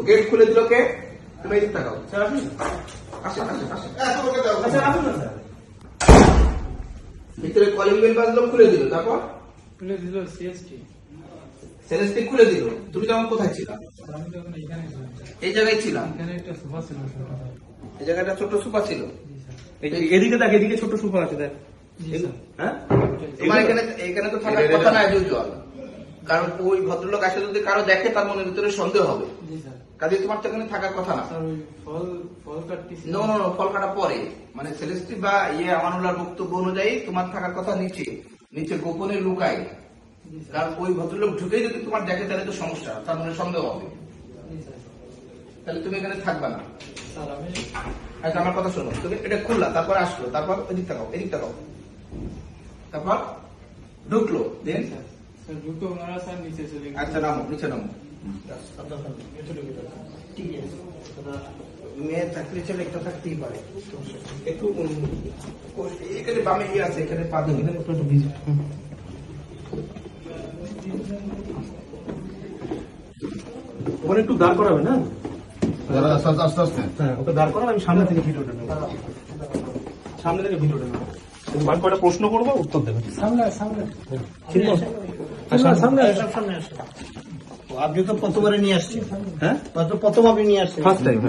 Gate খুলে দিল কে? তুমি এদিক তাকাও। স্যার আসুন, আসেন আসেন আসেন। স্যার আসুন না স্যার। ভিতরে কলিং বেল বাজলো, খুলে দিল, তারপর খুলে দিল সিএসটি। সেলেস্টি খুলে দিল। তুমি তখন কোথায় ছিল? আমি তখন এখানে ছিলাম। এই জায়গায় ছিলাম। এখানে একটা সোফা ছিল ছোট। এই জায়গাটা ছোট সোফা ছিল। জি স্যার। এদিকে দেখ, এদিকে ছোট সোফা আছে দেখ। জি স্যার। হ্যাঁ, তোমার এখানে তো থাকার কথা না ইউজুয়াল, কারণ ওই ভদ্রলোক আসে যদি কারো দেখে তার মনের ভিতরে সন্দেহ হবে। জি স্যার। কাজে তোমার তো এখানে থাকার কথা না। স্যার ওই ফল কাটতেছি। নো নো নো, ফল কাটা পরে, মানে সেলেস্টি বা আমানুল্লাহর বক্তব্য অনুযায়ী তোমার থাকার কথা নিচে, নিচে গোপনে লুকায়। জি স্যার। কারণ ওই ভদ্রলোক ঢুকেই যদি তোমার দেখে তাহলে তো সমস্যা, তার মনে সন্দেহ হবে। জি স্যার। তাহলে তুমি এখানে থাকবা না। স্যার আমি আচ্ছা আমার কথা শোনো, তুমি এটা খুললা, তারপর আসলো, তারপর এদিক তাকাও, এদিক তাকাও, তারপর ঢুকলো, দেন স্যার ঢুকে ওনারা স্যার নিচে চলে গেছে। আচ্ছা নামো, নিচে নামো। ঠিক আছে। মেয়ে চাকরি ছেলে একটা থাকতেই পারে, একটু এখানে বামে ইয়ে আছে, এখানে পা দেবে। ওখানে একটু দাঁড় করাবে না? আস্তে আস্তে হ্যাঁ, ওকে দাঁড় করাবে, আমি সামনে থেকে ভিডিওটা নেবো। সামনে থেকে ভিডিওটা নেবো। আমি কয়টা প্রশ্ন করবো, উত্তর দেবে। সামনে সামনে। ঠিক আছে? সামনে সব সামনে আসো। আপনি তো প্রথমবারে নিয়ে আসছেন, হ্যাঁ, প্রথম আপনি নিয়ে আসছেন। First time.